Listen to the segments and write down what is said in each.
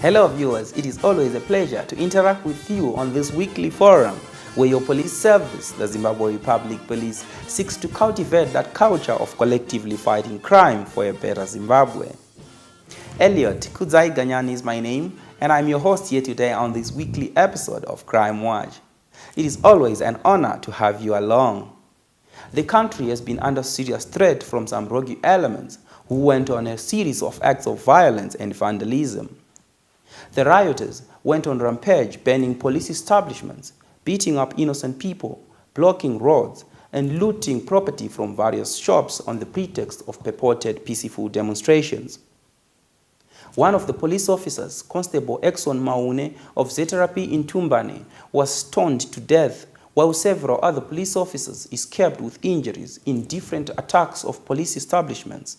Hello viewers, it is always a pleasure to interact with you on this weekly forum where your police service, the Zimbabwe Republic Police, seeks to cultivate that culture of collectively fighting crime for a better Zimbabwe. Elliot Kudzai Ganyani is my name, and I'm your host here today on this weekly episode of Crime Watch. It is always an honor to have you along. The country has been under serious threat from some rogue elements who went on a series of acts of violence and vandalism. The rioters went on rampage, burning police establishments, beating up innocent people, blocking roads, and looting property from various shops on the pretext of purported peaceful demonstrations. One of the police officers, Constable Exxon Maune of Zeterapi in Tumbane, was stoned to death, while several other police officers escaped with injuries in different attacks of police establishments.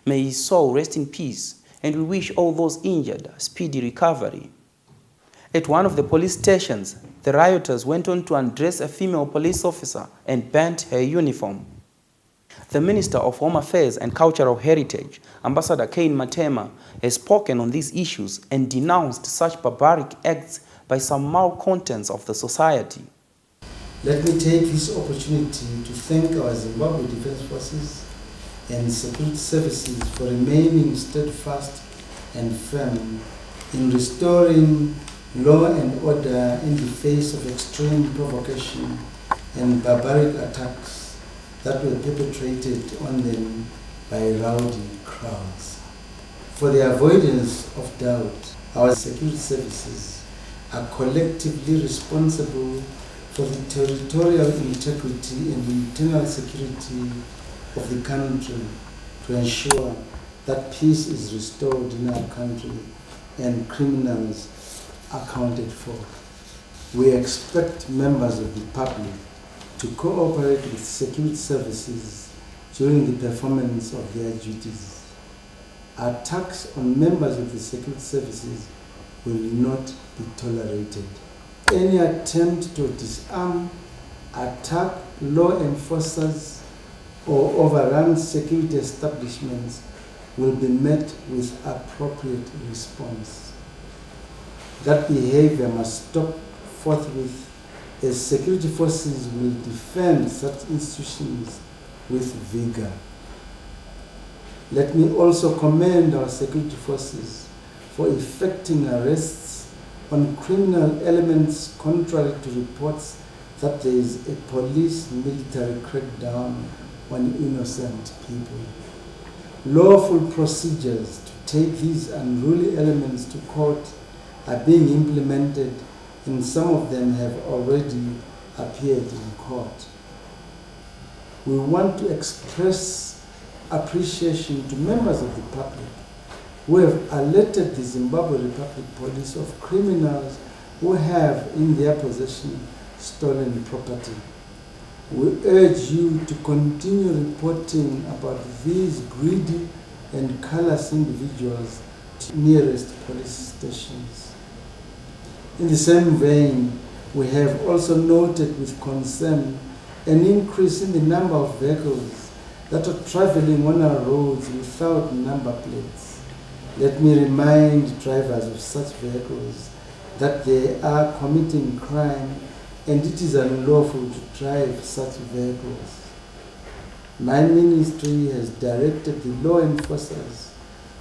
May his soul rest in peace, and we wish all those injured speedy recovery. At one of the police stations, the rioters went on to undress a female police officer and burnt her uniform. The Minister of Home Affairs and Cultural Heritage, Ambassador Cain Matema, has spoken on these issues and denounced such barbaric acts by some malcontents of the society. Let me take this opportunity to thank our Zimbabwe Defense Forces and security services for remaining steadfast and firm in restoring law and order in the face of extreme provocation and barbaric attacks that were perpetrated on them by rowdy crowds. For the avoidance of doubt, our security services are collectively responsible for the territorial integrity and internal security of the country to ensure that peace is restored in our country and criminals accounted for. We expect members of the public to cooperate with security services during the performance of their duties. Attacks on members of the security services will not be tolerated. Any attempt to disarm, attack law enforcers, or overrun security establishments will be met with appropriate response. That behavior must stop forthwith, as security forces will defend such institutions with vigor. Let me also commend our security forces for effecting arrests on criminal elements contrary to reports that there is a police military crackdown on innocent people. Lawful procedures to take these unruly elements to court are being implemented, and some of them have already appeared in court. We want to express appreciation to members of the public who have alerted the Zimbabwe Republic Police of criminals who have in their possession stolen property. We urge you to continue reporting about these greedy and callous individuals to nearest police stations. In the same vein, we have also noted with concern an increase in the number of vehicles that are traveling on our roads without number plates. Let me remind drivers of such vehicles that they are committing crime, and it is unlawful to drive such vehicles. My ministry has directed the law enforcers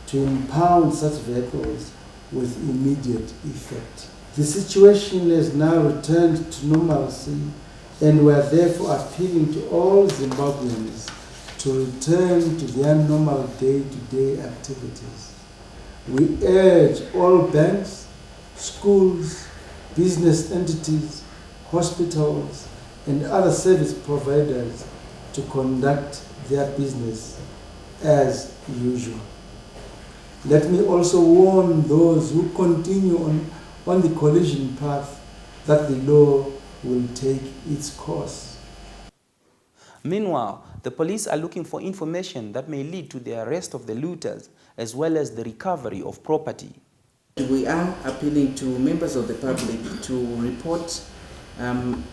to impound such vehicles with immediate effect. The situation has now returned to normalcy, and we are therefore appealing to all Zimbabweans to return to their normal day-to-day activities. We urge all banks, schools, business entities, hospitals, and other service providers to conduct their business as usual. Let me also warn those who continue on the collision path that the law will take its course. Meanwhile, the police are looking for information that may lead to the arrest of the looters as well as the recovery of property. We are appealing to members of the public to report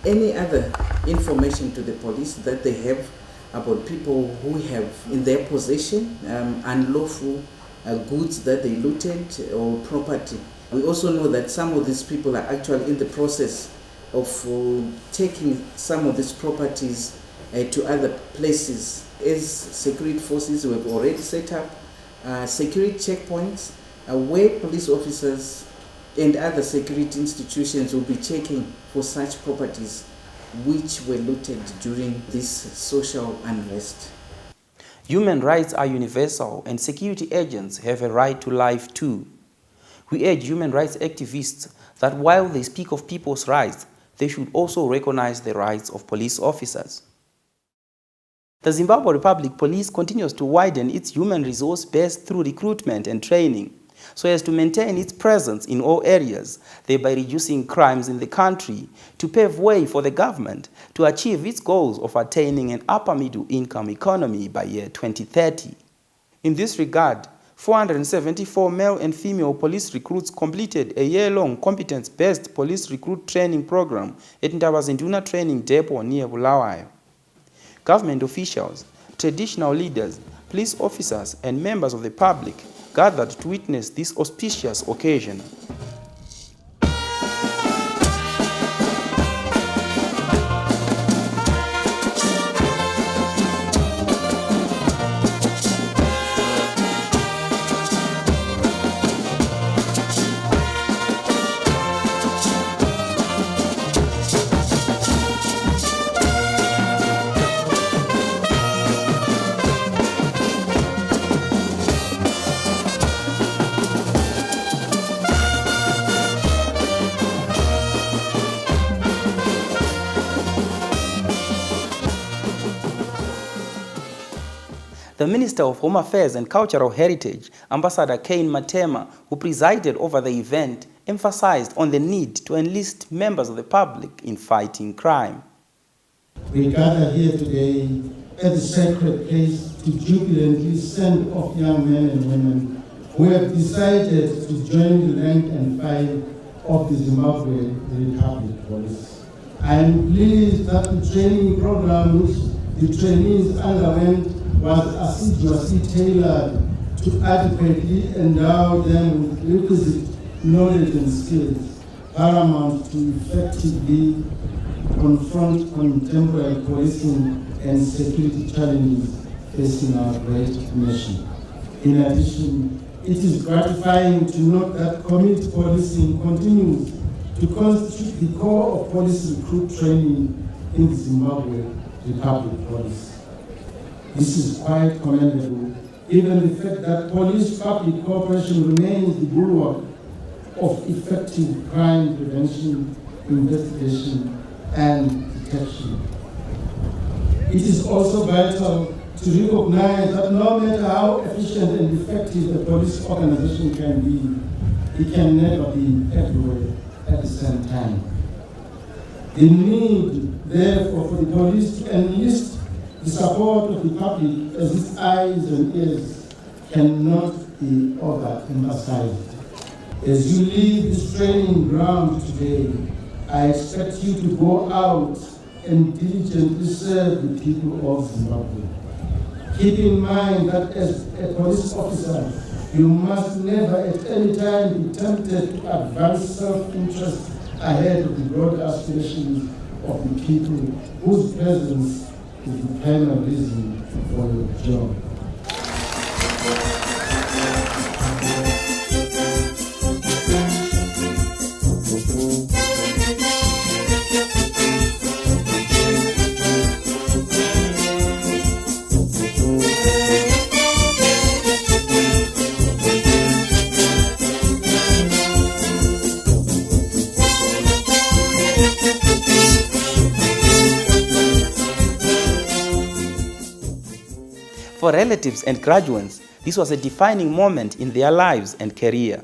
any other information to the police that they have about people who have in their possession unlawful goods that they looted or property. We also know that some of these people are actually in the process of taking some of these properties to other places. As security forces, we have already set up security checkpoints where police officers and other security institutions will be checking for such properties which were looted during this social unrest. Human rights are universal and security agents have a right to life too. We urge human rights activists that while they speak of people's rights, they should also recognize the rights of police officers. The Zimbabwe Republic Police continues to widen its human resource base through recruitment and training, so as to maintain its presence in all areas, thereby reducing crimes in the country, to pave way for the government to achieve its goals of attaining an upper middle income economy by year 2030. In this regard, 474 male and female police recruits completed a year-long competence-based police recruit training program at Ndabazinduna Training Depot near Bulawayo. Government officials, traditional leaders, police officers, and members of the public gathered to witness this auspicious occasion. The Minister of Home Affairs and Cultural Heritage, Ambassador Kane Matema, who presided over the event, emphasized on the need to enlist members of the public in fighting crime. We gather here today at the sacred place to jubilantly send off young men and women who have decided to join the rank and file of the Zimbabwe Republic Police. I am pleased that the training programs the trainees underwent was assiduously tailored to adequately endow them with requisite knowledge and skills paramount to effectively confront contemporary policing and security challenges facing our great nation. In addition, it is gratifying to note that community policing continues to constitute the core of police recruit training in the Zimbabwe Republic Police. This is quite commendable, given the fact that police-public cooperation remains the bulwark of effective crime prevention, investigation, and detection. It is also vital to recognize that no matter how efficient and effective the police organization can be, it can never be everywhere at the same time. The need, therefore, for the police to enlist the support of the public as its eyes and ears cannot be overemphasized. As you leave this training ground today, I expect you to go out and diligently serve the people of Zimbabwe. Keep in mind that as a police officer, you must never at any time be tempted to advance self-interest ahead of the broad aspirations of the people whose presence is the primary reason for your job. For relatives and graduates, this was a defining moment in their lives and career.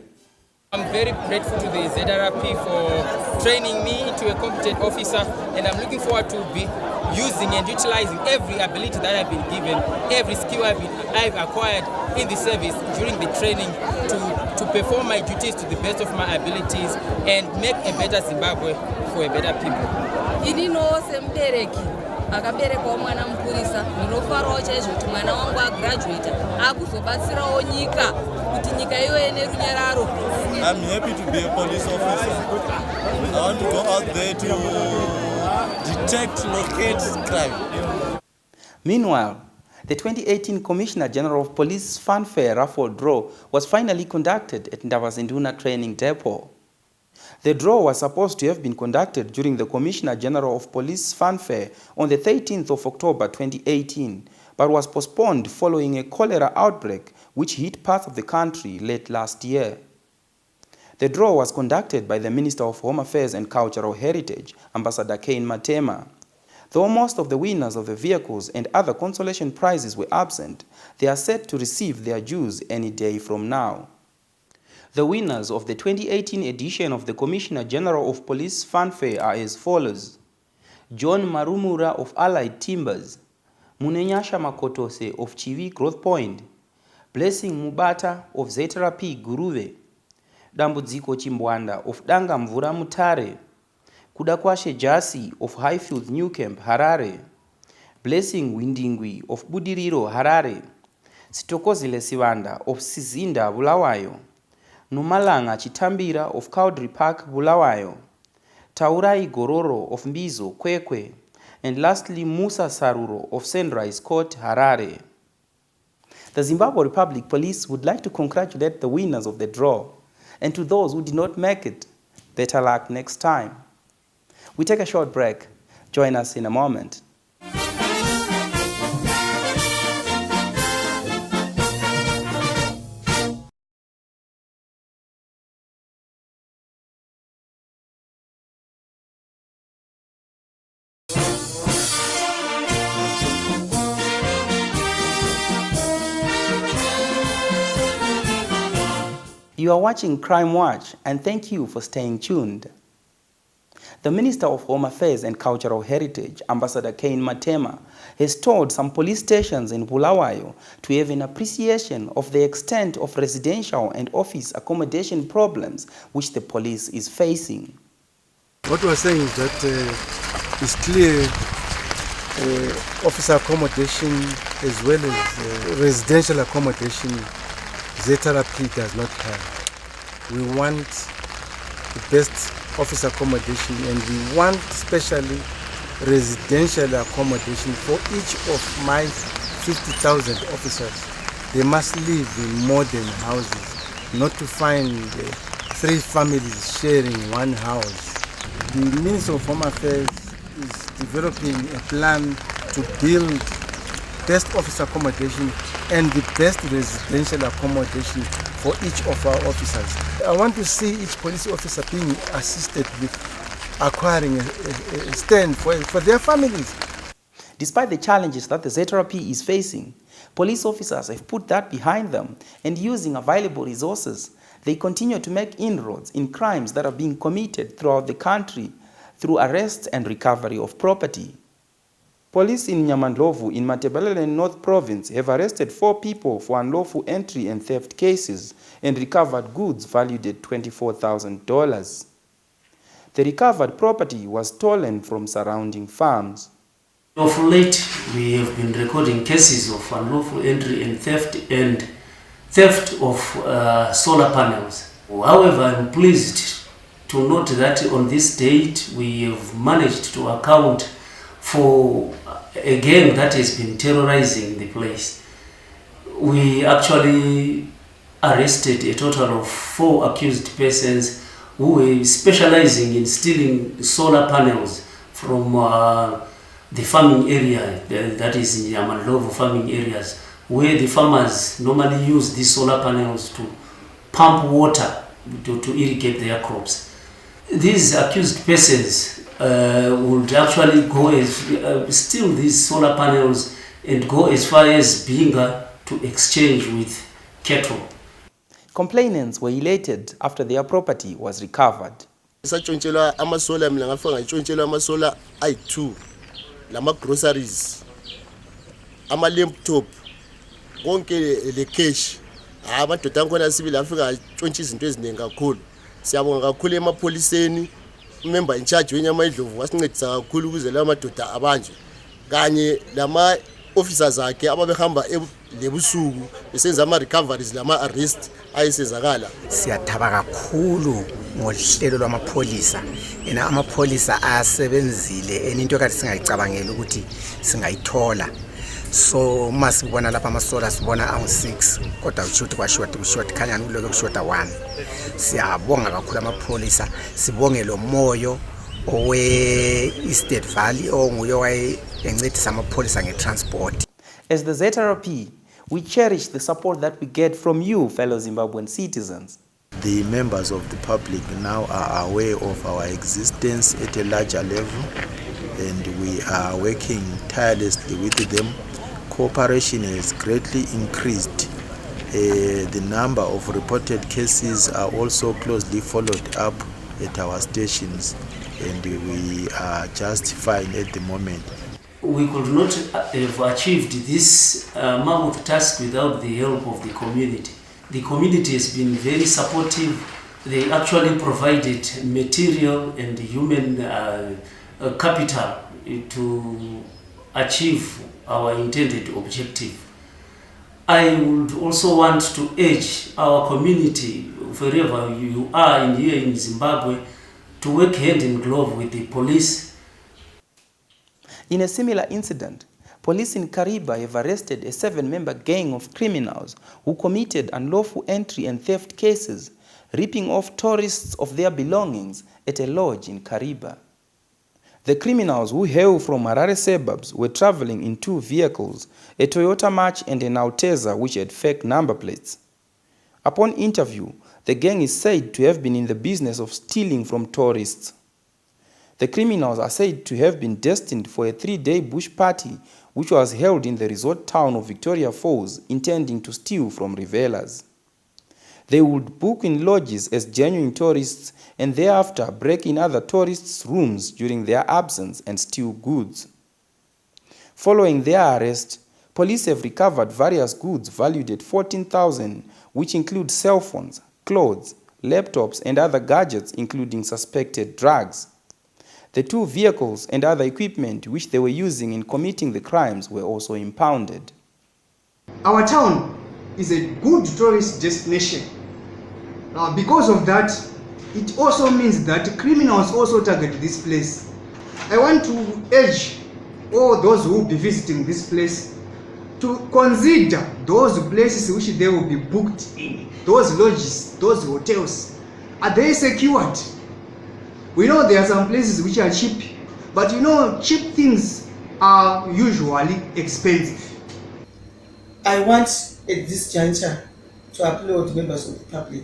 I'm very grateful to the ZRP for training me into a competent officer, and I'm looking forward to be using and utilizing every ability that I've been given, every skill I've acquired in the service during the training to perform my duties to the best of my abilities and make a better Zimbabwe for a better people. Inino semdereki akaberekwawo mwana mupurisa ndinofarawo chaizvo kuti mwana wangu agraduate akuzobatsirawo nyika kuti nyika ive nerunyararo. I'm happy to be a police officer. I want to go out there to detect, locate crime. Meanwhile, the 2018 Commissioner General of Police Fanfare Raffle Draw was finally conducted at Ndavazinduna Training Depot. The draw was supposed to have been conducted during the Commissioner General of Police Fanfare on the 13th of October 2018, but was postponed following a cholera outbreak which hit parts of the country late last year. The draw was conducted by the Minister of Home Affairs and Cultural Heritage, Ambassador Kane Matema. Though most of the winners of the vehicles and other consolation prizes were absent, they are set to receive their dues any day from now. The winners of the 2018 edition of the Commissioner General of Police Fanfare are as follows: John Marumura of Allied Timbers, Munenyasha Makotose of Chivi Growth Point, Blessing Mubata of Zeterapi Guruve, Dambudziko Chimbwanda of Danga Mvura Mutare, Kudakwashe Jasi of Highfield New Camp Harare, Blessing Windingwi of Budiriro Harare, Sitokozile Siwanda of Sizinda Bulawayo, Numalanga Chitambira of Cowdrey Park Bulawayo, Taurai Gororo of Mbizo Kwekwe, and lastly Musa Saruro of Sunrise Court Harare. The Zimbabwe Republic Police would like to congratulate the winners of the draw, and to those who did not make it, better luck next time. We take a short break. Join us in a moment. You are watching Crime Watch, and thank you for staying tuned. The Minister of Home Affairs and Cultural Heritage, Ambassador Kane Matema, has told some police stations in Bulawayo to have an appreciation of the extent of residential and office accommodation problems which the police is facing. What we're saying is that it's clear officer accommodation as well as residential accommodation ZRP does not have. We want the best office accommodation, and we want especially residential accommodation for each of my 50,000 officers. They must live in modern houses, not to find 3 families sharing one house. The Minister of Home Affairs is developing a plan to build best office accommodation and the best residential accommodation for each of our officers. I want to see each police officer being assisted with acquiring a stand for their families. Despite the challenges that the ZRP is facing, police officers have put that behind them, and using available resources, they continue to make inroads in crimes that are being committed throughout the country through arrests and recovery of property. Police in Nyamandlovu in Matabeleland North Province have arrested 4 people for unlawful entry and theft cases and recovered goods valued at $24,000. The recovered property was stolen from surrounding farms. Of late, we have been recording cases of unlawful entry and theft of solar panels. However, I'm pleased to note that on this date, we have managed to account for a gang that has been terrorizing the place. We actually arrested a total of 4 accused persons who were specializing in stealing solar panels from the farming area, that is in Yamanlovo farming areas, where the farmers normally use these solar panels to pump water to irrigate their crops. These accused persons would actually go steal these solar panels and go as far as Binga to exchange with cattle. Complainants were elated after their property was recovered. Sachontshela amasola mina ngafika ngayitshontshelwa amasola ayi2 lama groceries ama laptop konke le cash amadoda ankhona sibili afika atshontsha izinto eziningi kakhulu. Siyabonga kakhulu emapholiseni, member in charge wenyama idlovu wasincedisa kakhulu ukuze la madoda abanjwe. kanye lama officers akhe ababehamba lebusuku besenza ama recoveries lama arrest ayisenzakala. Siyathaba kakhulu ngohlelo lwamapholisa. Yena amapholisa asebenzile into ekade singayicabangela ukuthi singayithola. So masibona lapha amasola sibona angu6 kodwa ushuthi kwashoti khanya kuloko kushota 1. Siyabonga kakhulu amapholisa, sibonge lo moyo owe Eastern Valley onguye wayencedisa amapholisa ngetransport. As the ZRP, we cherish the support that we get from you, fellow Zimbabwean citizens. The members of the public now are aware of our existence at a larger level, and we are working tirelessly with them. Cooperation has greatly increased. The number of reported cases are also closely followed up at our stations, and we are just fine at the moment. We could not have achieved this mammoth task without the help of the community. The community has been very supportive. They actually provided material and human capital to achieve our intended objective. I would also want to urge our community, wherever you are here in Zimbabwe, to work hand in glove with the police. In a similar incident, police in Kariba have arrested a 7-member gang of criminals who committed unlawful entry and theft cases, ripping off tourists of their belongings at a lodge in Kariba. The criminals, who hail from Harare suburbs, were traveling in 2 vehicles, a Toyota March and an Alteza which had fake number plates. Upon interview, the gang is said to have been in the business of stealing from tourists. The criminals are said to have been destined for a 3-day bush party which was held in the resort town of Victoria Falls, intending to steal from revelers. They would book in lodges as genuine tourists and thereafter break in other tourists' rooms during their absence and steal goods. Following their arrest, police have recovered various goods valued at 14,000, which include cell phones, clothes, laptops and other gadgets including suspected drugs. The 2 vehicles and other equipment which they were using in committing the crimes were also impounded. Our town is a good tourist destination. Because of that, it also means that criminals also target this place. I want to urge all those who will be visiting this place to consider those places which they will be booked in, those lodges, those hotels. Are they secured? We know there are some places which are cheap, but you know, cheap things are usually expensive. I want at this juncture to applaud members of the public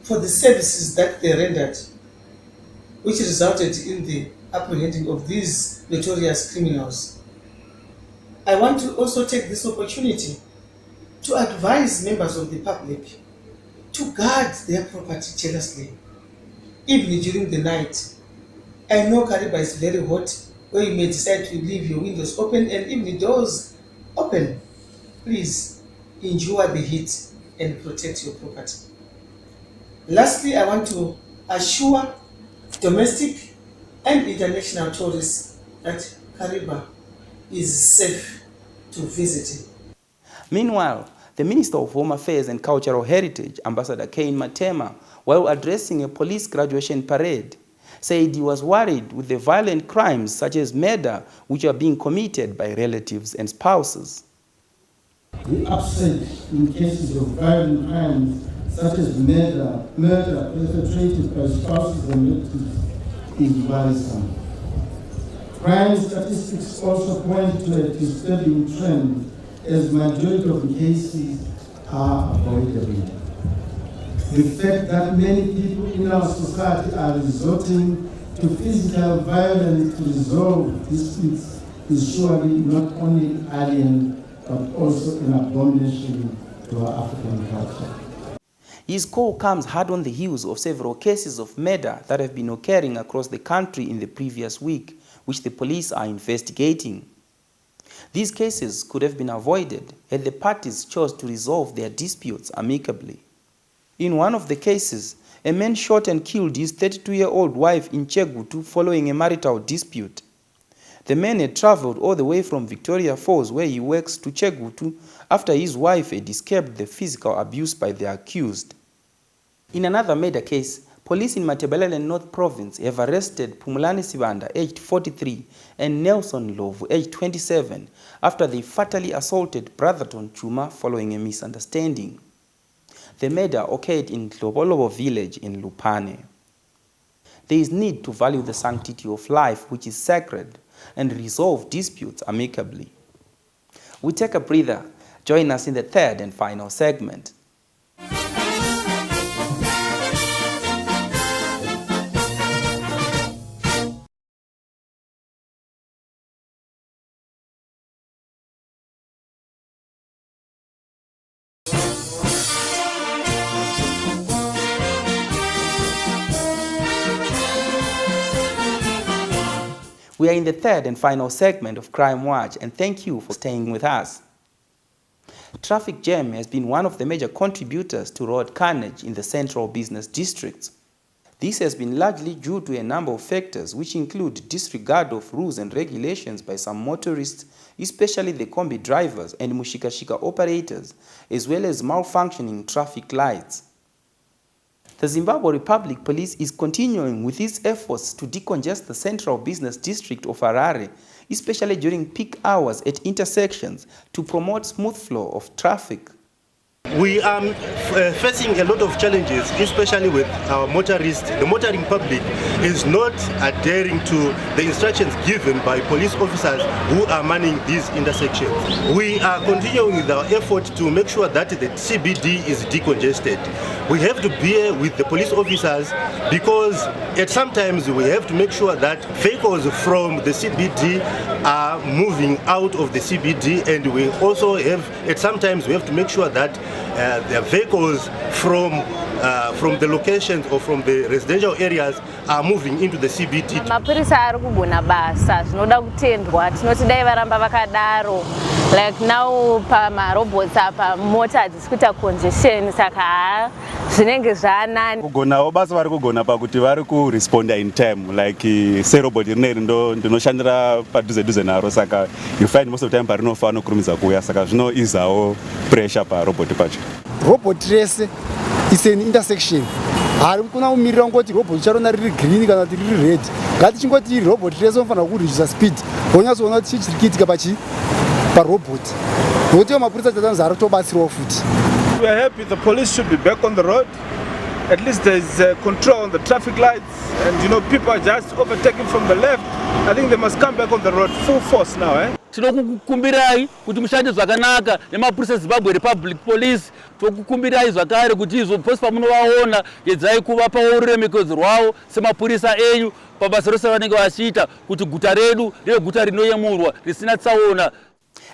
for the services that they rendered, which resulted in the apprehending of these notorious criminals. I want to also take this opportunity to advise members of the public to guard their property jealously, even during the night. I know Kariba is very hot, where you may decide to leave your windows open and even the doors open. Please endure the heat and protect your property. Lastly, I want to assure domestic and international tourists that Kariba is safe to visit. Meanwhile, the Minister of Home Affairs and Cultural Heritage, Ambassador Cain Matema, while addressing a police graduation parade, said he was worried with the violent crimes such as murder which are being committed by relatives and spouses. The upset in cases of violent crimes such as murder perpetrated by spouses and relatives is worrisome. Crime statistics also point to a disturbing trend, as majority of the cases are avoidable. The fact that many people in our society are resorting to physical violence to resolve disputes is surely not only alien but also an abomination to our African culture. His call comes hard on the heels of several cases of murder that have been occurring across the country in the previous week, which the police are investigating. These cases could have been avoided had the parties chose to resolve their disputes amicably. In one of the cases, a man shot and killed his 32-year-old wife in Chegutu following a marital dispute. The man had traveled all the way from Victoria Falls, where he works, to Chegutu after his wife had escaped the physical abuse by the accused. In another murder case, police in Matabeleland North Province have arrested Pumulani Sibanda, aged 43, and Nelson Lovu, aged 27, after they fatally assaulted Brotherton Chuma following a misunderstanding. The murder occurred in Tlobolobo village in Lupane. There is need to value the sanctity of life, which is sacred, and resolve disputes amicably. We take a breather. Join us in the third and final segment. We are in the third and final segment of Crime Watch, and thank you for staying with us. Traffic jam has been one of the major contributors to road carnage in the central business districts. This has been largely due to a number of factors, which include disregard of rules and regulations by some motorists, especially the combi drivers and mushikashika operators, as well as malfunctioning traffic lights. The Zimbabwe Republic Police is continuing with its efforts to decongest the central business district of Harare, especially during peak hours at intersections, to promote smooth flow of traffic. We are facing a lot of challenges, especially with our motorists. The motoring public is not adhering to the instructions given by police officers who are manning these intersections. We are continuing with our effort to make sure that the CBD is decongested. We have to bear with the police officers because at sometimes we have to make sure that vehicles from the CBD are moving out of the CBD, and we also have, at sometimes we have to make sure that the vehicles from the locations or from the residential areas are moving into the CBD. Mapurisa ari kugona basa zvinoda kutendwa, tinoti dai varamba vakadaro. Like now pamarobots apa mota dzisikuita congestion, saka zvinenge zvanani. Kugonawo basa vari kugona pakuti vari kuresponda in time, like serobot rineri ndinoshandira padhuze naro, saka you find most of the time parinofa anokurumidza kuuya, saka zvinoisawo pressure parobot pacho. Robot rese is an intersection. Hari kuna umirira ngoti robot charona riri green kana kuti riri red. Ngatichingoti robot rese unofanira kureduce speed. Wonyatsoona kuti chiri kuitika parobot. Nokuti mapurisa tatanzi ari kutobatsirawo futi. We are happy the police should be back on the road. At least there is control on the traffic lights, and people are just overtaking from the left. I think they must come back on the road full force now. Tinokukumbirai kuti mushande zvakanaka nemapurisa Zimbabwe Republic Police. Tokukumbirai zvakare kuti izoposi pamunovaona edzai kuvapa ruremekedzo rwavo semapurisa enyu pabasa rose vanenge vachiita kuti guta redu rive guta rinoyemurwa risina tsaona.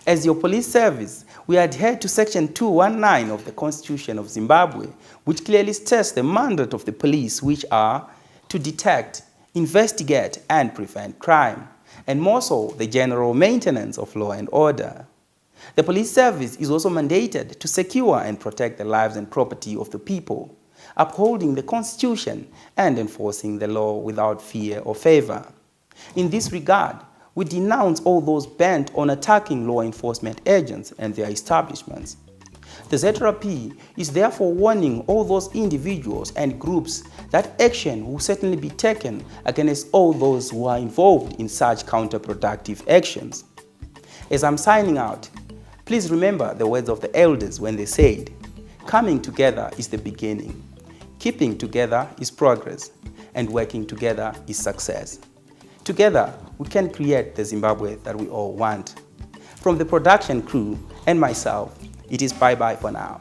As your police service, we adhere to Section 219 of the Constitution of Zimbabwe, which clearly states the mandate of the police, which are to detect, investigate, and prevent crime, and more so, the general maintenance of law and order. The police service is also mandated to secure and protect the lives and property of the people, upholding the Constitution and enforcing the law without fear or favor. In this regard, we denounce all those bent on attacking law enforcement agents and their establishments. The S04E12 is therefore warning all those individuals and groups that action will certainly be taken against all those who are involved in such counterproductive actions. As I'm signing out, please remember the words of the elders when they said, "Coming together is the beginning, keeping together is progress, and working together is success." Together, we can create the Zimbabwe that we all want. From the production crew and myself, it is bye-bye for now.